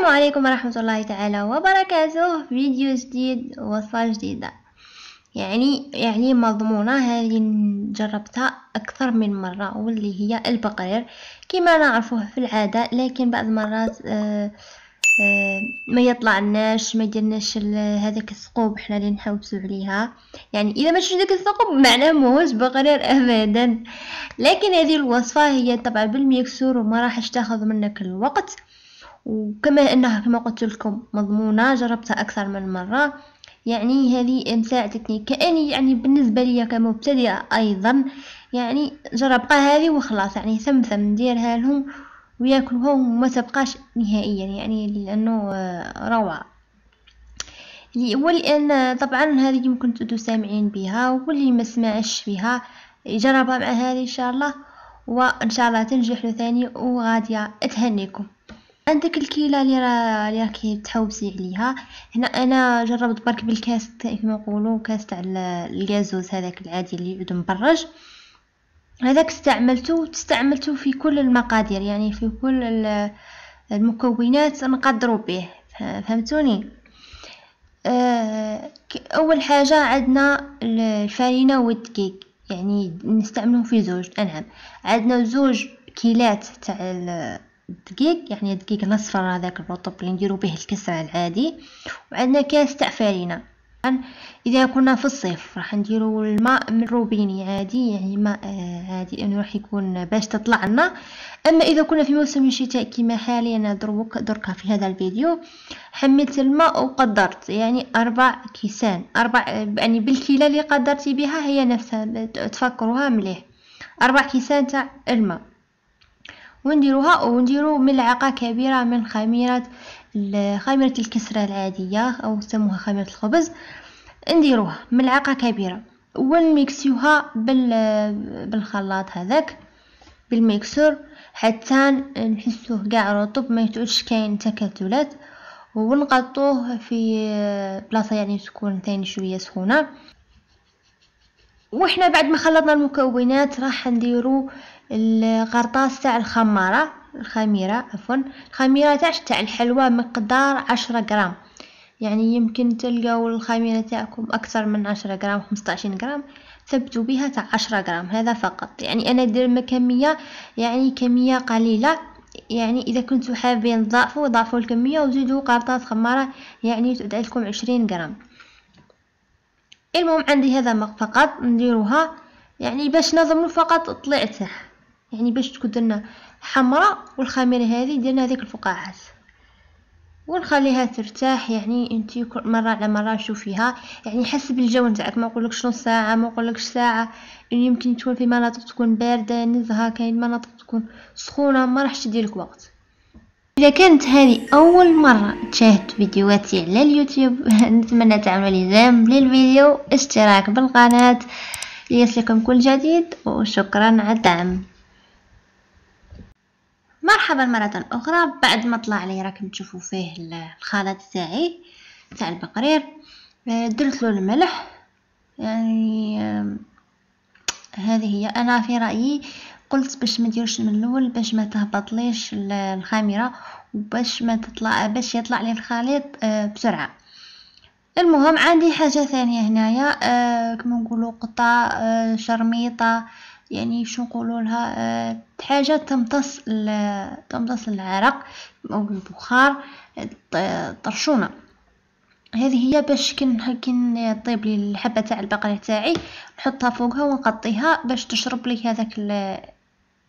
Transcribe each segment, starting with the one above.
السلام عليكم ورحمة الله تعالى وبركاته. فيديو جديد ووصفة جديدة. يعني مضمونة. هذه جربتها أكثر من مرة، واللي هي البقرير كما نعرفه في العادة، لكن بعض المرات ما يطلعناش، ما يديرناش هذاك الثقوب حنا اللي نحوسوا عليها. يعني اذا ما شفتش داك الثقوب معناه ماهوش بقرير ابدا. لكن هذه الوصفه هي طبعا بالميكسور وما راحش تاخذ منك الوقت، وكما انها كما قلت لكم مضمونه، جربتها اكثر من مره. يعني هذه مساعدتني كاني يعني بالنسبه لي كمبتدئه ايضا، يعني جربتها هذه وخلاص، يعني ثم نديرها لهم وياكلوها وما تبقاش نهائيا، يعني لانه روعه. ولان طبعا هذه يمكن كنتو سامعين بها، واللي ما سمعش بها يجربها مع هذه ان شاء الله، وان شاء الله تنجح له ثاني وغاديه تهنيكم. عندك الكيله اللي راكي تحوسي عليها. هنا انا جربت برك بالكاس كما يقولوا، كاس تاع الغازوز هذاك العادي اللي يعود مبرج، هذاك استعملته في كل المقادير، يعني في كل المكونات نقدروا به. فهمتوني؟ اول حاجه عندنا الفارينه والدقيق، يعني نستعملهم في زوج. نعم، عندنا زوج كيلات تاع الدقيق، يعني الدقيق الاصفر هذاك الرطب اللي نديروا به الكسره العادي، وعندنا كاس تاع فارينه. اذا كنا في الصيف راح نديروا الماء من روبيني عادي، يعني ماء عادي انه راح يكون باش تطلع لنا. اما اذا كنا في موسم الشتاء كما حاليا دركا في هذا الفيديو، حملت الماء وقدرت يعني 4 كيسان، يعني بالكيله اللي قدرتي بها هي نفسها، تفكروها مليح. 4 كيسان تاع الماء، ونديروا ملعقه كبيره من خميره الكسره العاديه، او سموها خميره الخبز. نديروها ملعقه كبيره ونميكسيوها بالخلاط هذاك، بالميكسور، حتى نحسوه قاع رطب، ما يتعودش كاين تكتلات. ونغطوه في بلاصه يعني تكون ثاني شويه سخونه. وإحنا بعد ما خلطنا المكونات راح نديرو القرطاس تاع الخميره تاع الحلوى، مقدار 10 غرام. يعني يمكن تلقاو الخميره تاعكم اكثر من 10 غرام، 15 غرام، ثبتوا بها تاع 10 غرام هذا فقط. يعني انا ندير كميه، يعني كميه قليله. يعني اذا كنتوا حابين ضاعفوا الكميه وزيدوا قرطاس خماره، يعني تعود لكم 20 غرام. المهم عندي هذا فقط نديروها، يعني باش نضمنوا فقط طلعته، يعني باش تكون درنا حمراء، والخميره هذه درنا هذيك الفقاعات، ونخليها ترتاح. يعني انتي مره على مره شوفيها، يعني حسب الجو نتاعك، ما نقولكش نص ساعه، ما نقولكش ساعه. يمكن تكون في مناطق تكون بارده نزهه، كاين مناطق تكون سخونه، ما راحش تديلك وقت. اذا كانت هذه اول مره تشاهد فيديوهاتي على اليوتيوب نتمنى تعملوا لي جيم للفيديو، اشتراك بالقناه ليصلكم كل جديد، وشكرا على الدعم. مرحبا مرة أخرى. بعد ما طلع لي راكم تشوفوا فيه الخلط تاعي تاع البقرير، درت له الملح. يعني هذه هي، أنا في رأيي قلت باش ما نديرش من الأول، باش ما تهبطليش الخميرة، وباش ما تطلع، باش يطلع لي الخليط بسرعة. المهم عندي حاجة ثانية هنايا، كما نقولوا قطع، شرميطة، يعني شو نقولوا لها، حاجه تمتص العرق او البخار، طرشونه. هذه هي باش كن طيب لي الحبه تاع البقري تاعي، نحطها فوقها ونغطيها باش تشرب لي هذاك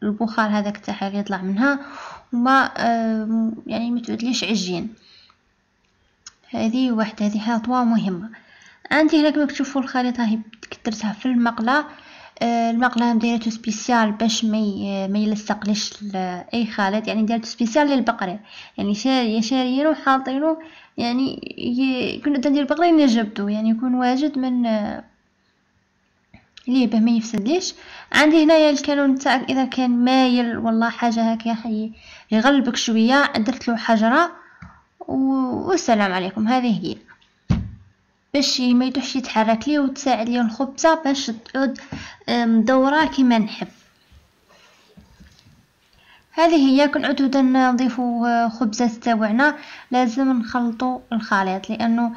البخار هذاك تاعها اللي يطلع منها، وما يعني ما تعودليش عجين. هذه واحده، هذه خطوه مهمه. عندي هنا كما تشوفوا الخليط هاي كثرتها في المقله. المقله دايرته سبيسيال باش ما يلصقليش اي خليط، يعني دايرته سبيسيال للبقري، يعني شاريينو حاطينو، يعني كنا ندير بقري نجبدو، يعني يكون واجد من ليه به ما يفسدليش. عندي هنايا الكانون تاعك، اذا كان مايل والله حاجه هكا يغلبك شويه، درت له حجره والسلام عليكم. هذه هي باش ما يدوحش يتحرك لي، وتساعد لي الخبزه باش تعود مدوره كما نحب. هذه هي. كنعودو نضيفو خبزات تاوعنا. لازم نخلطو الخليط لانه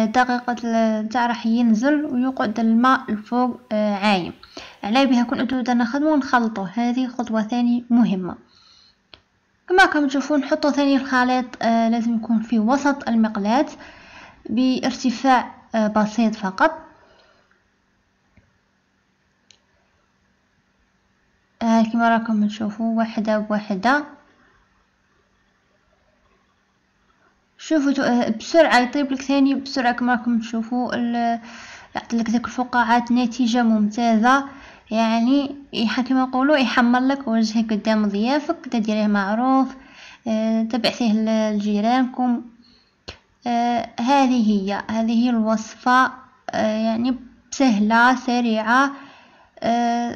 دقيقة تاع راح ينزل ويقعد الماء الفوق عايم. على بها كنعودو نخدمو ونخلطو. هذه خطوة ثاني مهمة. كما راكم تشوفون نحطو ثاني الخليط لازم يكون في وسط المقلاة بارتفاع بسيط فقط. كما راكم تشوفوا واحدة بواحدة. شوفوا بسرعة يطيب لك ثاني بسرعة. كما راكم تشوفوا يعطي لك ذاك الفقاعات نتيجة ممتازة. يعني كما نقولوا يحمر لك وجهك قدام ضيافك. تديريه معروف تبعثيه لجيرانكم. هذه الوصفة يعني سهلة سريعة.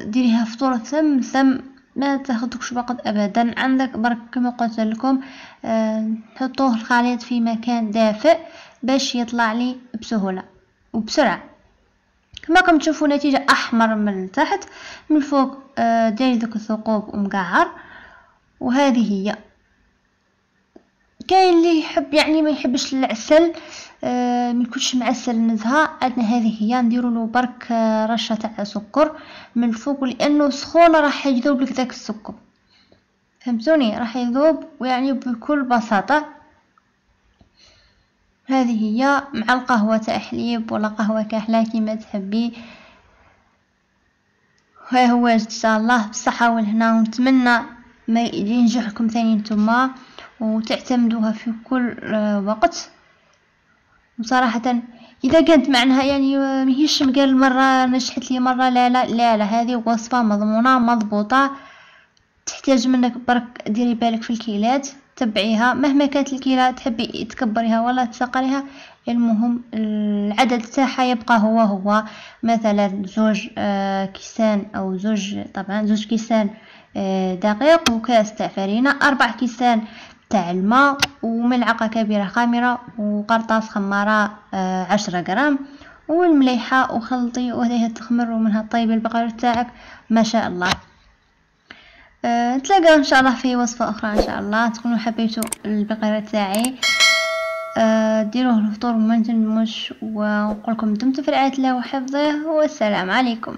ديريها فطور ثم ما تاخذكش وقت ابدا. عندك برك كما قلت لكم نحطوه الخليط في مكان دافئ باش يطلع لي بسهوله وبسرعه. كما راكم تشوفوا نتيجه احمر من تحت من فوق داير ذوك الثقوب ومقعر. وهذه هي. كاين اللي يحب يعني ما يحبش العسل ما يكونش معسل النزهه. عندنا هذه هي. نديروا له برك رشه تاع سكر من الفوق لانه سخون راح يذوب لك داك السكر. فهمتوني؟ راح يذوب ويعني بكل بساطه. هذه هي مع القهوه تاع حليب ولا قهوه كحله كيما تحبي. ها هو ان شاء الله بالصحه والهنا. ونتمنى ما ينجح لكم ثاني نتوما وتعتمدوها في كل وقت. وصراحة إذا كانت معناها يعني ماهيش قال مرة نجحت لي مرة لا هذه وصفة مضمونة مضبوطة. تحتاج منك برك ديري بالك في الكيلات تبعيها مهما كانت الكيلة تحبي تكبريها ولا تصغريها. المهم العدد تاعها يبقى هو مثلا 2 كيسان او طبعا 2 كيسان دقيق وكاس تاع فرينة 4 كيسان تاع الماء وملعقة كبيرة خميرة وقرطاس خمارة 10 غرام والمليحة وخلطي وهذه تخمر ومنها طيب البقر تاعك ما شاء الله. نتلاقى ان شاء الله في وصفة اخرى ان شاء الله. تكونوا حبيتوا البقرة تاعي ديروه الفطور وما تنسوش ونقولكم دمتم في رعاية الله وحفظه والسلام عليكم.